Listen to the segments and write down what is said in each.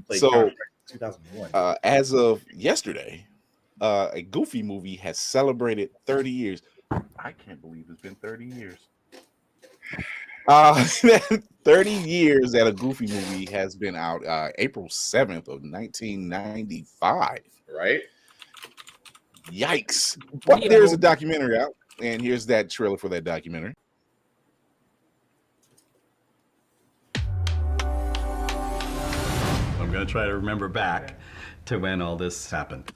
played So, contract in 2001. as of yesterday, a Goofy movie has celebrated 30 years. I can't believe it's been 30 years. 30 years that a Goofy movie has been out. April 7th of 1995. Right? Yikes. But there's a documentary out, and here's that trailer for that documentary. I'm going to try to remember back to when all this happened.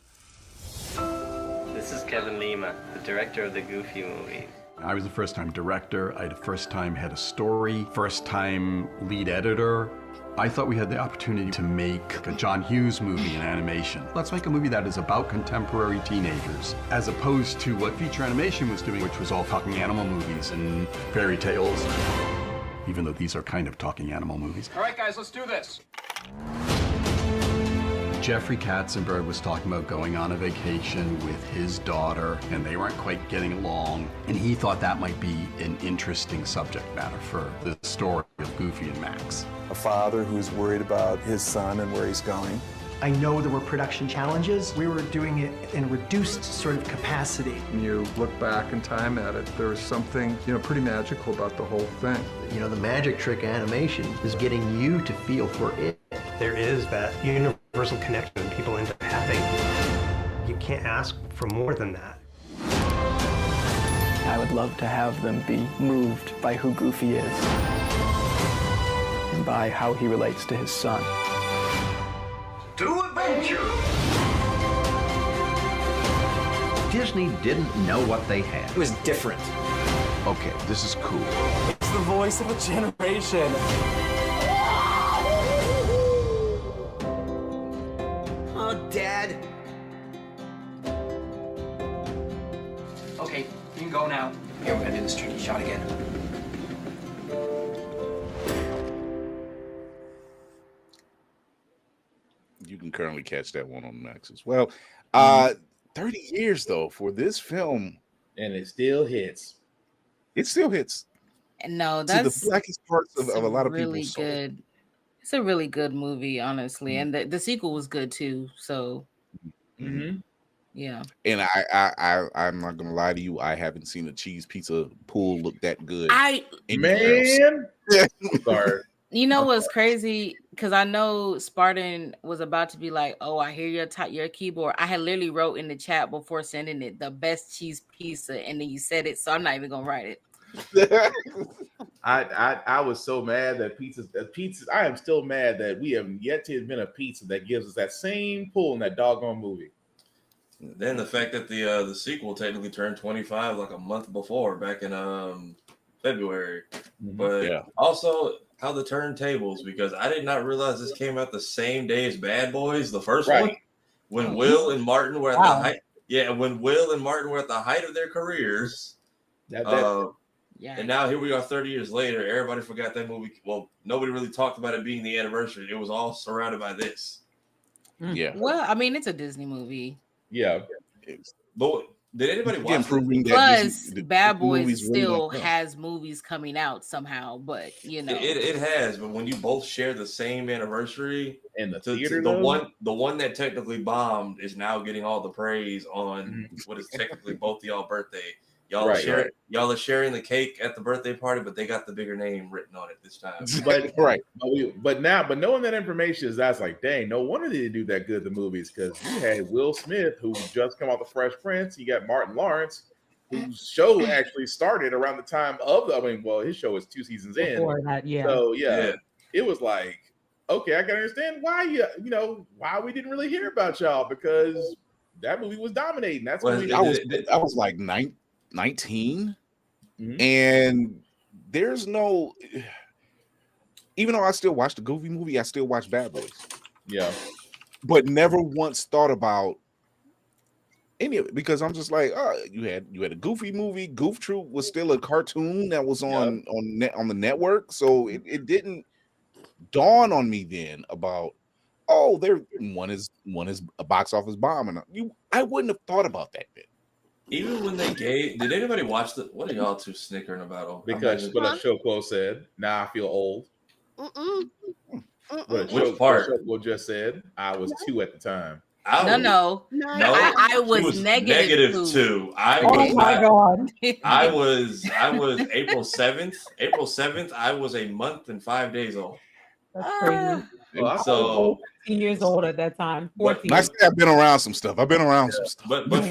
This is Kevin Lima, the director of the Goofy movie. I was a first-time director. I had a first-time head of story, first-time lead editor. I thought we had the opportunity to make a John Hughes movie in animation. Let's make a movie that is about contemporary teenagers, as opposed to what feature animation was doing, which was all talking animal movies and fairy tales, even though these are kind of talking animal movies. All right, guys, let's do this. Jeffrey Katzenberg was talking about going on a vacation with his daughter, and they weren't quite getting along. And he thought that might be an interesting subject matter for the story of Goofy and Max. A father who's worried about his son and where he's going. I know there were production challenges. We were doing it in reduced sort of capacity. When you look back in time at it, there's something, pretty magical about the whole thing. The magic trick animation is getting you to feel for it. There is that universal connection people end up having. You can't ask for more than that. I would love to have them be moved by who Goofy is and by how he relates to his son. To adventure! Disney didn't know what they had. It was different. Okay, this is cool. It's the voice of a generation. Oh, Dad. Okay, you can go now. Here, we're gonna do this tricky shot again. You can currently catch that one on Max as well. 30 years though for this film, and it still hits. It still hits. No, that's the blackest parts of a lot of really people's soul. good. It's a really good movie, honestly, and the sequel was good too. So, yeah. And I'm not gonna lie to you, I haven't seen a cheese pizza pool look that good. Sorry. You know what's crazy? Because I know Spartan was about to be like, "Oh, I hear your keyboard." I had literally wrote in the chat before sending it the best cheese pizza, and then you said it, so I'm not even gonna write it. I was so mad that pizzas. I am still mad that we have yet to invent a pizza that gives us that same pull in that doggone movie. Then the fact that the sequel technically turned 25 like a month before, back in February, but also how the turntables, because I did not realize this came out the same day as Bad Boys, the first one, when Will and Martin were at the height. Yeah, when Will and Martin were at the height of their careers. And now here we are 30 years later. Everybody forgot that movie. Well, nobody really talked about it being the anniversary. It was all surrounded by this. Yeah. Well, I mean, it's a Disney movie. Yeah. But did anybody watch it? Plus, Bad Boys still has movies coming out somehow, but it has. But when you both share the same anniversary, and the theater, the one that technically bombed is now getting all the praise on what is technically both y'all birthday. Y'all are sharing the cake at the birthday party, but they got the bigger name written on it this time. But knowing that information that's like, dang, no wonder they didn't do that good at the movies, because you had Will Smith, who just come out the Fresh Prince. You got Martin Lawrence, whose show actually started around the time of his show is 2 seasons in. Before that, So it was like, okay, I can understand why why we didn't really hear about y'all, because that movie was dominating. That's when I was like 19, and there's no, even though I still watch the Goofy movie, I still watch Bad Boys. Yeah, but never once thought about any of it, because I'm just like, oh, you had a Goofy movie. Goof Troop was still a cartoon that was on the network, so it didn't dawn on me then about, oh, one is a box office bomb, and I wouldn't have thought about that bit. Even when did anybody watch what are y'all two snickering about? Because what a show quote said, now I feel old. Which part? Shoko just said I was 2 at the time. No. I She was negative -2. I Oh was my not. God. I was April 7th. April 7th, I was a month and 5 days old. That's crazy. Well, I was So 14 years old at that time. But- 14. I say I've been around some stuff. I've been around some stuff. but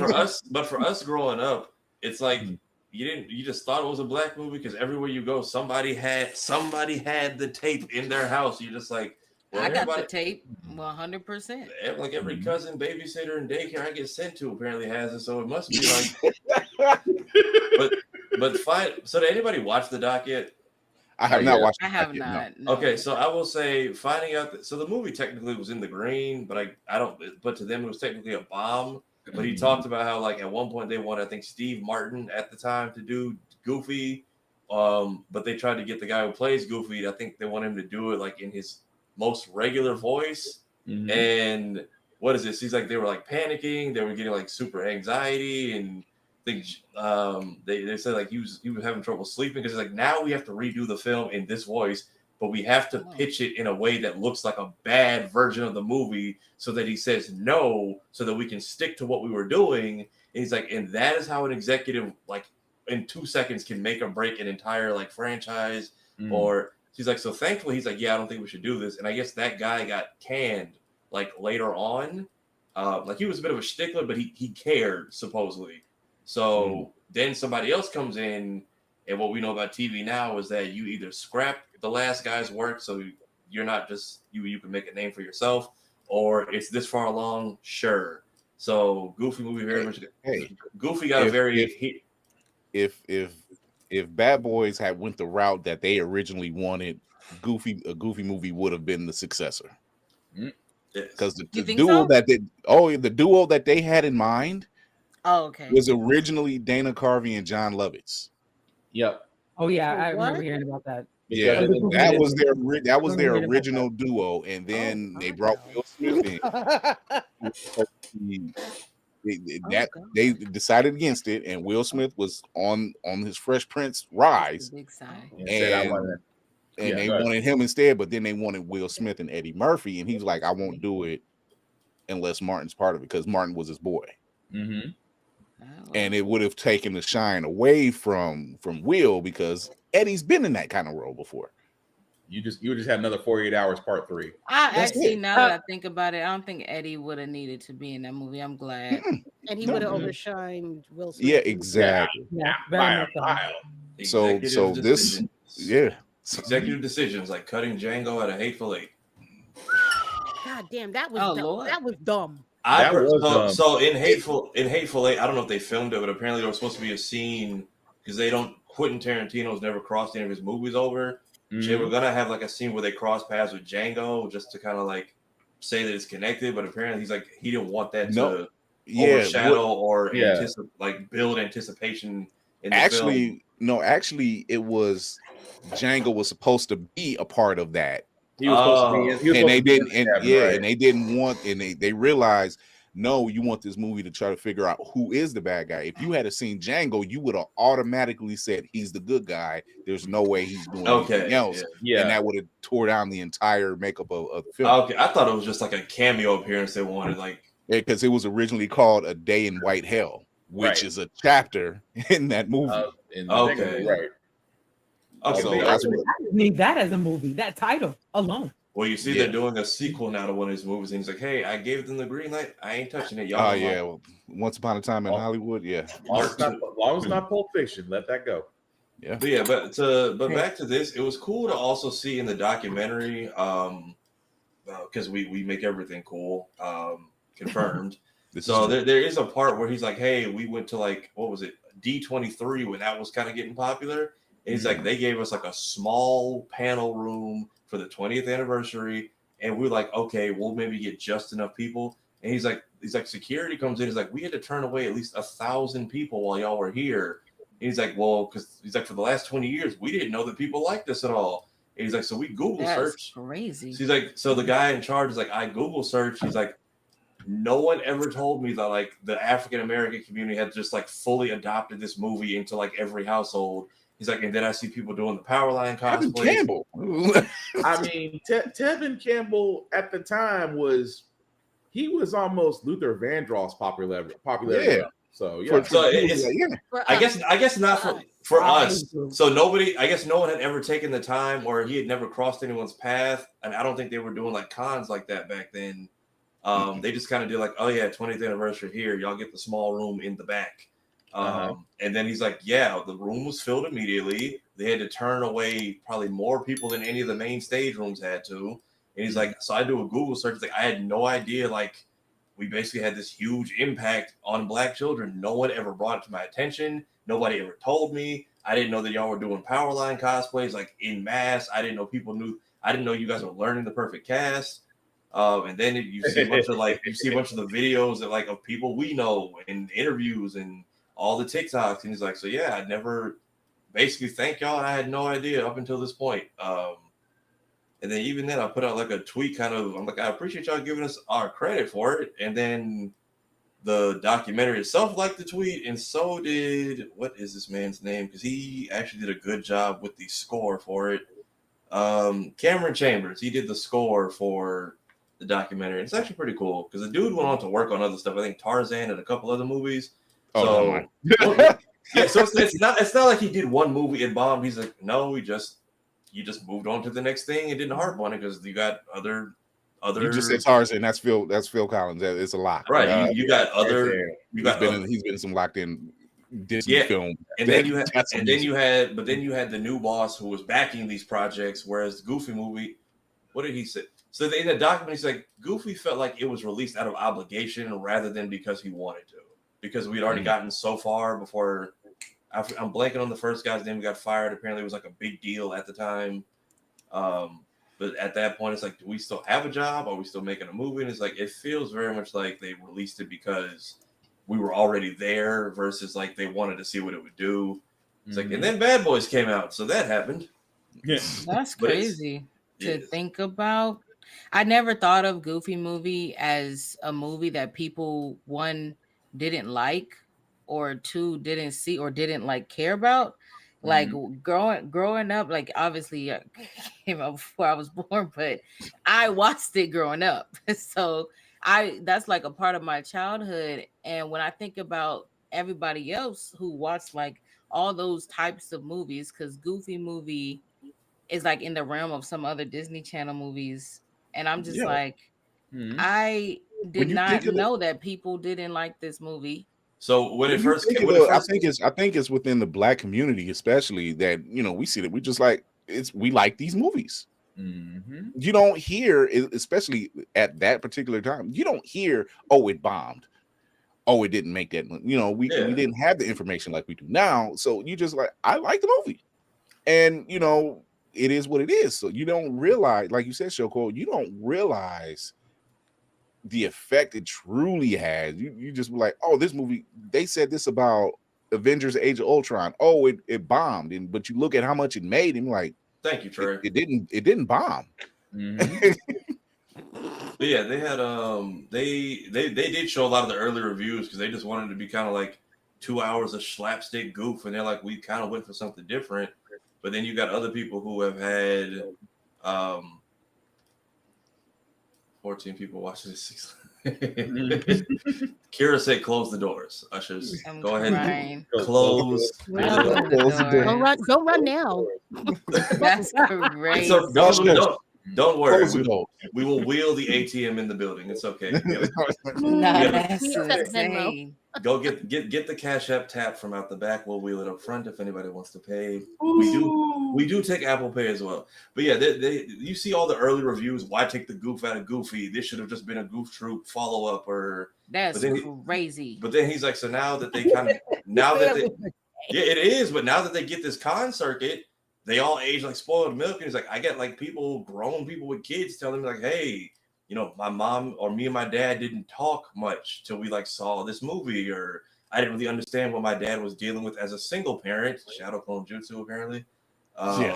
for us growing up, it's like you just thought it was a black movie because everywhere you go, somebody had the tape in their house. You're just like, well, I got the tape 100%. Like every cousin, babysitter, and daycare I get sent to apparently has it, so it must be like. but fine. So did anybody watch the doc yet? I have not watched. I have not. No. Okay, so I will say finding out that so the movie technically was in the green, but I don't. But to them it was technically a bomb. But he talked about how like at one point they wanted, I think, Steve Martin at the time to do Goofy, but they tried to get the guy who plays Goofy. I think they want him to do it like in his most regular voice. And what is this? He's like they were like panicking. They were getting like super anxiety and. They said like he was having trouble sleeping because like now we have to redo the film in this voice, but we have to pitch it in a way that looks like a bad version of the movie so that he says no so that we can stick to what we were doing. And he's like, and that is how an executive like in 2 seconds can make or break an entire like franchise. Or he's like, so thankfully he's like, yeah, I don't think we should do this. And I guess that guy got canned like later on. Like he was a bit of a stickler, but he cared supposedly. So then somebody else comes in, and what we know about TV now is that you either scrap the last guy's work, so you're not just you can make a name for yourself, or it's this far along, sure. So Goofy movie very much. Hey, Goofy got a very. If Bad Boys had went the route that they originally wanted, a Goofy movie would have been the successor. Because the duo the duo that they had in mind. Oh, okay. Was originally Dana Carvey and John Lovitz. Yep. Oh yeah, I remember hearing about that. Yeah, that was their original duo, and then they brought Will Smith in. They decided against it, and Will Smith was on his Fresh Prince rise, big side. And they wanted him instead, but then they wanted Will Smith and Eddie Murphy, and he's like, I won't do it unless Martin's part of it because Martin was his boy. And it would have taken the shine away from Will because Eddie's been in that kind of role before. You would just have another 48 Hours Part 3. Now that I think about it, I don't think Eddie would have needed to be in that movie. I'm glad. And he would have overshined Will Smith. Yeah, exactly. So this, executive decisions like cutting Django at a Hateful Eight. God damn, that was dumb. That was dumb. So in Hateful Eight, I don't know if they filmed it, but apparently there was supposed to be a scene because Quentin Tarantino's never crossed any of his movies over. They were gonna have like a scene where they cross paths with Django just to kind of like say that it's connected, but apparently he's like he didn't want that to overshadow or build anticipation in the film. Actually, it was Django was supposed to be a part of that. He was supposed to be, and they didn't want, and they realized, no, you want this movie to try to figure out who is the bad guy. If you had seen Django, you would have automatically said he's the good guy. There's no way he's doing anything else. Yeah. And that would have tore down the entire makeup of the film. Okay, I thought it was just like a cameo appearance they wanted, like because it was originally called A Day in White Hell, which is a chapter in that movie. Right. Okay, so I just need that as a movie. That title alone. Well, you see, they're doing a sequel now to one of his movies, and he's like, "Hey, I gave them the green light. I ain't touching it, y'all." Oh yeah, well, Once Upon a Time in Hollywood. Yeah, as long as it's not Pulp Fiction, let that go. Yeah, but back to this, it was cool to also see in the documentary, because we make everything cool, confirmed. So there is a part where he's like, "Hey, we went to like what was it, D23 when that was kind of getting popular." And he's like, they gave us like a small panel room for the 20th anniversary. And we're like, okay, we'll maybe get just enough people. And he's like, security comes in. He's like, we had to turn away at least 1,000 people while y'all were here. And he's like, well, because he's like, for the last 20 years, we didn't know that people liked us at all. And he's like, so we Google search. Crazy. So he's like, so the guy in charge is like, I Google search. He's like, no one ever told me that like the African American community had just like fully adopted this movie into like every household. He's like, and then I see people doing the Powerline Tevin cosplays. Campbell. I mean, Tevin Campbell at the time was almost Luther Vandross popularity. Yeah. So yeah. I guess not for us. So nobody, I guess no one had ever taken the time, or he had never crossed anyone's path, and I don't think they were doing like cons like that back then. They just kind of did like, oh yeah, 20th anniversary here, y'all get the small room in the back. And then he's like, yeah, the room was filled immediately. They had to turn away probably more people than any of the main stage rooms had to. And he's like, so I do a Google search. Like, I had no idea, like, we basically had this huge impact on Black children. No one ever brought it to my attention. Nobody ever told me. I didn't know that y'all were doing Powerline cosplays like in mass. I didn't know people knew. I didn't know you guys were learning the perfect cast. And then you see a bunch of the videos that like of people we know and interviews and all the TikToks. And he's like, so yeah, I never basically thank y'all. And I had no idea up until this point. And then even then I put out like a tweet I'm like, I appreciate y'all giving us our credit for it. And then the documentary itself liked the tweet, and so did, what is this man's name? Because he actually did a good job with the score for it. Cameron Chambers, he did the score for the documentary. It's actually pretty cool because the dude went on to work on other stuff. I think Tarzan and a couple other movies. So it's not like he did one movie and bombed. He's like, no, you just moved on to the next thing and didn't harp on it because you got other. You just said Tarzan. That's Phil Collins. It's a lock. Right. You got other. He's been in some locked in Disney film. And then you had the new boss who was backing these projects. Whereas the Goofy movie, what did he say? So in the document, he's like, Goofy felt like it was released out of obligation rather than because he wanted to, because we'd already gotten so far before. I'm blanking on the first guy's name who got fired. Apparently, it was like a big deal at the time. But at that point, it's like, do we still have a job? Are we still making a movie? And it's like, it feels very much like they released it because we were already there versus like they wanted to see what it would do. It's like, and then Bad Boys came out. So that happened. Yes. That's crazy to think about. I never thought of Goofy movie as a movie that people, one, didn't like, or two, didn't see or didn't like care about. Like growing up, like obviously came out before I was born, but I watched it growing up. So that's like a part of my childhood. And when I think about everybody else who watched like all those types of movies, because Goofy movie is like in the realm of some other Disney Channel movies. And I'm just like, I did not know that people didn't like this movie. So when it first came, I think it's within the Black community, especially, that we see that we just like we like these movies. You don't hear, especially at that particular time, you don't hear, oh, it bombed, oh, it didn't make that. We didn't have the information like we do now, so you just like, I like the movie, and it is what it is. So you don't realize, like you said, Shoko, you don't realize the effect it truly has. You just like, oh, this movie, they said this about Avengers Age of Ultron. Oh, it bombed. But you look at how much it made, and like, thank you, Trey. It didn't bomb. But yeah, they had they did show a lot of the early reviews because they just wanted to be kind of like 2 hours of slapstick goof, and they're like, we kind of went for something different. But then you got other people who have had 14 people watching this. Kira said, "Close the doors." Ushers, go ahead and close the door. Don't run now. That's great. Don't worry. We will wheel the ATM in the building. It's okay. That's insane. Go get the Cash App tap from out the back. We'll wheel it up front if anybody wants to pay. We do take Apple Pay as well. But yeah, you see all the early reviews. Why take the goof out of Goofy? This should have just been a Goof Troop follow up. That's crazy. But then he's like, so now that they it is. But now that they get this con circuit, they all age like spoiled milk. And he's like, I get like grown people with kids telling me like, hey, my mom or me and my dad didn't talk much till we like saw this movie, or I didn't really understand what my dad was dealing with as a single parent. Shadow Clone Jutsu, apparently. One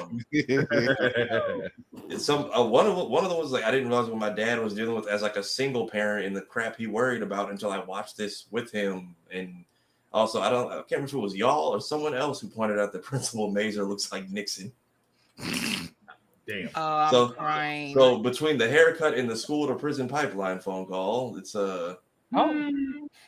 of them was like, I didn't realize what my dad was dealing with as like a single parent and the crap he worried about until I watched this with him. And Also, I can't remember if it was y'all or someone else who pointed out that Principal Mazer looks like Nixon. Damn. Oh, I'm crying. So between the haircut and the school to prison pipeline phone call, it's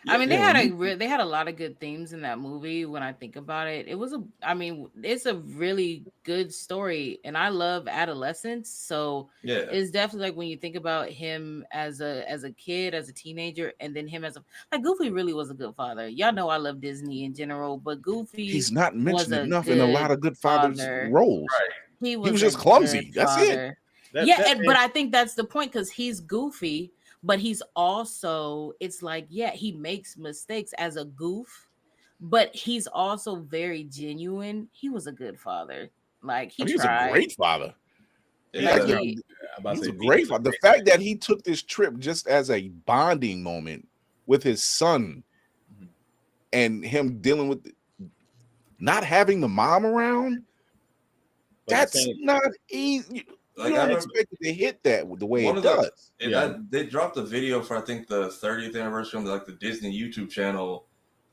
I mean, they had a lot of good themes in that movie. When I think about it, it's a really good story, and I love adolescence. So it's definitely like when you think about him as a kid, as a teenager, and then him as Goofy really was a good father. Y'all know I love Disney in general, but Goofy he's not mentioned enough in a lot of good father's roles. Right. He was just clumsy. That's it. But I think that's the point because he's goofy. But he's also, it's like, he makes mistakes as a goof, but he's also very genuine. He was a good father. Like he was a great father. He was a great father. The fact that he took this trip just as a bonding moment with his son and him dealing with not having the mom around, that's not easy. Like, you don't expect it to hit that the way it does. They dropped a video for I think the 30th anniversary on the Disney YouTube channel,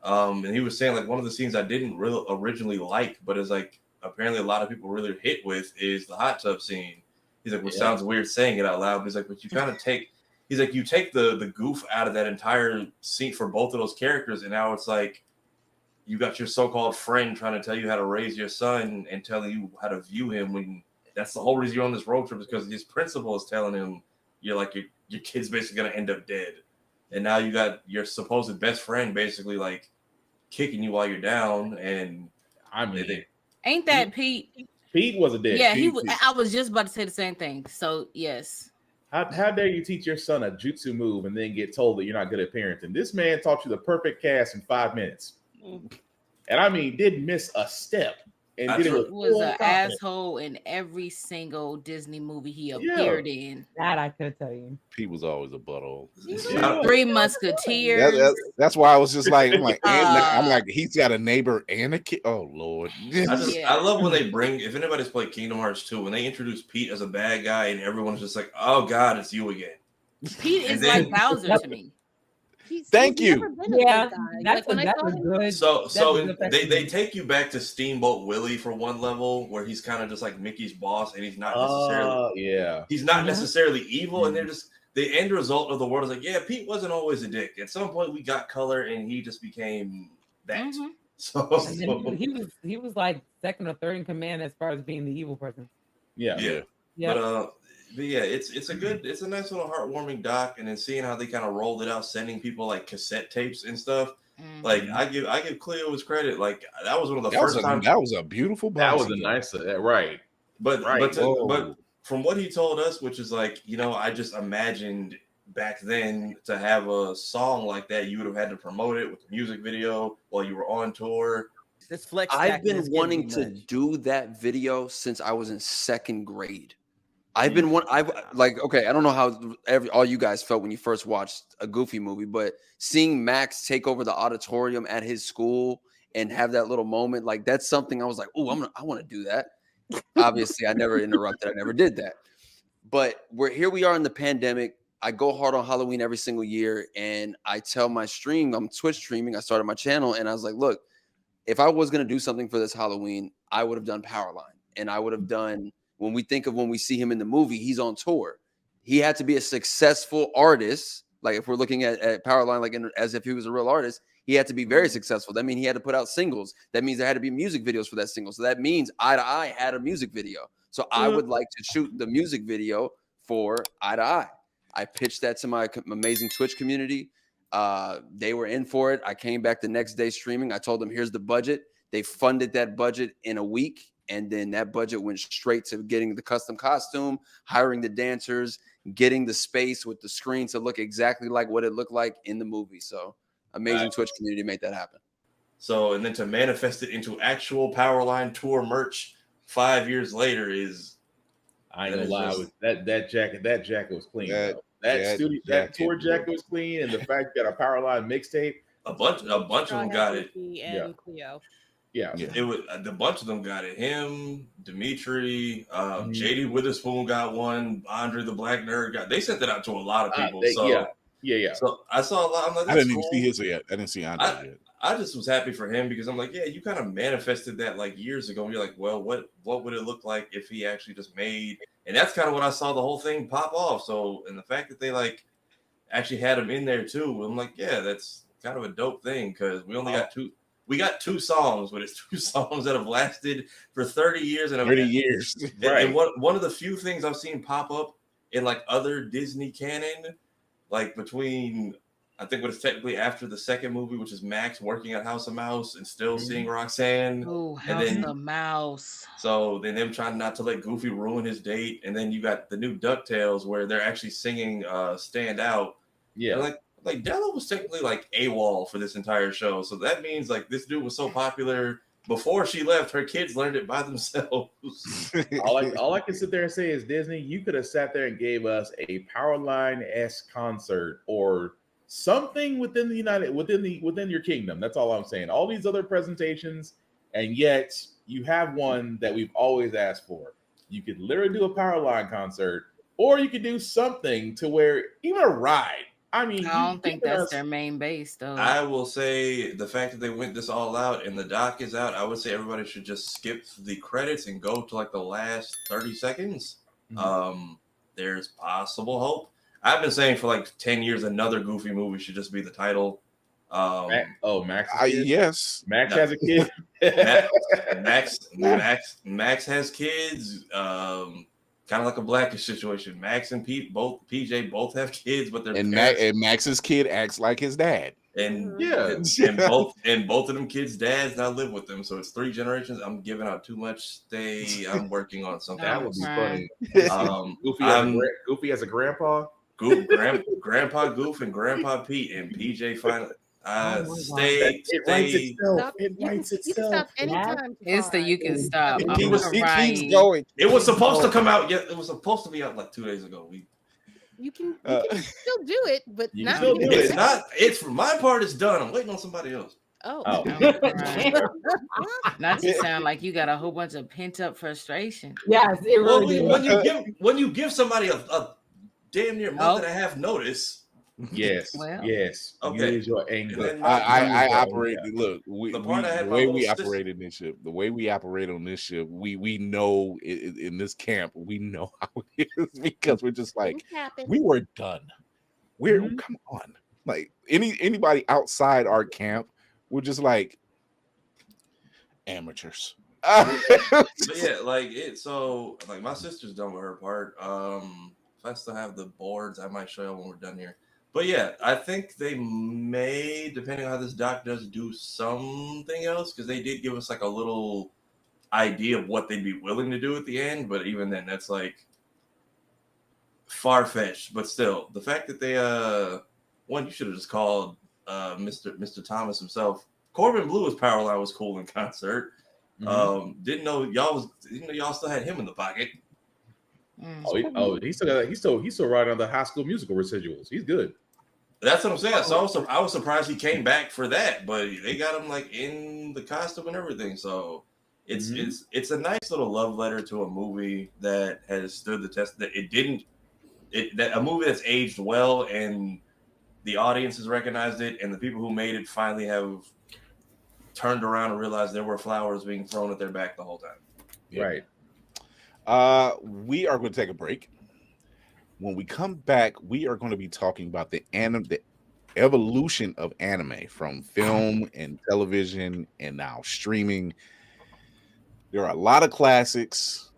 and he was saying like one of the scenes I didn't really originally like, but is like apparently a lot of people really hit with is the hot tub scene. He's like, which sounds weird saying it out loud, but he's like, but you kind of take. He's like, you take the goof out of that entire scene for both of those characters, and now it's like you got your so-called friend trying to tell you how to raise your son and telling you how to view him when. That's the whole reason you're on this road trip is because his principal is telling him your kid's basically gonna end up dead, and now you got your supposed best friend basically like kicking you while you're down. And ain't that Pete? Pete wasn't dead. Yeah, he was. I was just about to say the same thing. So yes. How dare you teach your son a jutsu move and then get told that you're not good at parenting? This man taught you the perfect cast in 5 minutes, and didn't miss a step. And was an asshole in every single Disney movie he appeared in. That I could tell you. Pete was always a butthole. Three Musketeers. That's why I was just like, I'm like, he's got a neighbor and a kid. Oh Lord. I love when they bring. If anybody's played Kingdom Hearts 2, when they introduce Pete as a bad guy and everyone's just like, oh God, it's you again. Pete is like Bowser to me. Thank you. Yeah, that's good. So they take you back to Steamboat Willie for one level where he's kind of just like Mickey's boss, and he's not necessarily he's not necessarily evil, and they're just the end result of the world is like, Pete wasn't always a dick. At some point, we got color, and he just became that. So he was like second or third in command as far as being the evil person. Yeah. But it's a nice little heartwarming doc, and then seeing how they kind of rolled it out, sending people like cassette tapes and stuff. Like I give Cleo his credit. Like that was one of the first times. That was a beautiful. That was a nice, right? But from what he told us, which is like, I just imagined back then to have a song like that, you would have had to promote it with a music video while you were on tour. This flex. I've been wanting to do that video since I was in second grade. I don't know how all you guys felt when you first watched a Goofy movie, but seeing Max take over the auditorium at his school and have that little moment, like that's something I was like, oh, I want to do that. Obviously, I never interrupted. I never did that. But we are in the pandemic. I go hard on Halloween every single year, and I tell my stream, I'm Twitch streaming. I started my channel, and I was like, look, if I was going to do something for this Halloween, I would have done Powerline, and I would have done. When we see him in the movie, he's on tour. He had to be a successful artist. Like if we're looking at Powerline, as if he was a real artist, he had to be very successful. That means he had to put out singles. That means there had to be music videos for that single. So that means Eye to Eye had a music video. So I would like to shoot the music video for Eye to Eye. I pitched that to my amazing Twitch community. They were in for it. I came back the next day streaming. I told them, here's the budget. They funded that budget in a week. And then that budget went straight to getting the custom costume, hiring the dancers, getting the space with the screen to look exactly like what it looked like in the movie. So amazing Twitch community made that happen. So, and then to manifest it into actual Powerline tour merch 5 years later is, I ain't gonna lie, with that jacket was clean. That tour jacket was clean, and the fact that a Powerline mixtape, a bunch of them got it. And Cleo. Yeah, it was the bunch of them got it. Him, Dimitri, JD Witherspoon got one. Andre the Black Nerd got. They sent that out to a lot of people. Yeah. So I saw a lot. I'm like, I that's didn't even cool. see his yet. I didn't see Andre yet. I just was happy for him because I'm like, yeah, you kind of manifested that like years ago. And you're like, well, what would it look like if he actually just made? And that's kind of when I saw the whole thing pop off. So, and the fact that they like actually had him in there too, I'm like, yeah, that's kind of a dope thing because we only got two. We got 2 songs, but it's 2 songs that have lasted for 30 years. And 30 years. Right. And one of the few things I've seen pop up in like other Disney canon, like between, I think what is technically after the second movie, which is Max working at House of Mouse and still seeing Roxanne. Oh, and House then of Mouse. So then them trying not to let Goofy ruin his date. And then you got the new DuckTales where they're actually singing Stand Out. Yeah. And like Della was technically like AWOL for this entire show. So that means like this dude was so popular before she left, her kids learned it by themselves. all I can sit there and say is, Disney, you could have sat there and gave us a Powerline-esque concert or something within your kingdom. That's all I'm saying. All these other presentations, and yet you have one that we've always asked for. You could literally do a Powerline concert, or you could do something to where even a ride. I mean, I don't think that's their main base, though. I will say the fact that they went this all out and the doc is out, I would say everybody should just skip the credits and go to like the last 30 seconds. Mm-hmm. There's possible hope. I've been saying for like 10 years another Goofy movie should just be the title. Max. Yes, Max has a kid. Max has kids. Kind of like a Blackish situation. Max and PJ both have kids, but they're and Max's kid acts like his dad. And and both of them kids' dads now live with them, so it's 3 generations. I'm giving out too much. I'm working on something. That would be funny. Goofy as a grandpa. Grandpa Goof and Grandpa Pete and PJ finally. It writes itself. Anytime. It's the you can stop. He keeps going. It was supposed to come out. Yeah, it was supposed to be out like 2 days ago. You can still do it, but not. It's not. It's for my part. It's done. I'm waiting on somebody else. Oh. Not to sound like you got a whole bunch of pent up frustration. Yes, it really when you give somebody a damn near month and a half notice. Yes. Yes. Okay. Use your anger. I operate. Look, the way we sister. operate in this ship, the way we operate on this ship, we know in this camp, we know how it is because we're just like we were done. Come on, like anybody outside our camp, we're just like amateurs. But yeah, like it. So like my sister's done with her part. If I still have the boards, I might show you when we're done here. But yeah, I think they may, depending on how this doc does, do something else because they did give us like a little idea of what they'd be willing to do at the end. But even then, that's like far-fetched. But still, the fact that they you should have just called Mr. Thomas himself. Corbin Bleu's Powerline was cool in concert. Mm-hmm. Didn't know y'all still had him in the pocket. He's still riding on the High School Musical residuals. He's good. That's what I'm saying. So I was surprised he came back for that, but they got him like in the costume and everything. So it's a nice little love letter to a movie that has stood the test. That a movie that's aged well, and the audience has recognized it, and the people who made it finally have turned around and realized there were flowers being thrown at their back the whole time. Yeah. Right. We are going to take a break. When we come back, we are going to be talking about the evolution of anime from film and television and now streaming. There are a lot of classics.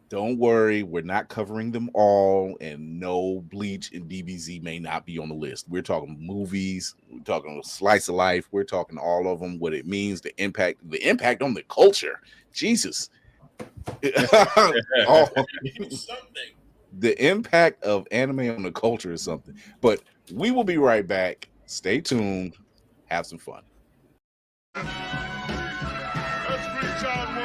Don't worry, we're not covering them all, and no, Bleach and DBZ may not be on the list. We're talking movies, we're talking slice of life, we're talking all of them, what it means, the impact on the culture. Jesus. The impact of anime on the culture is something. But we will be right back. Stay tuned. Have some fun. Let's reach out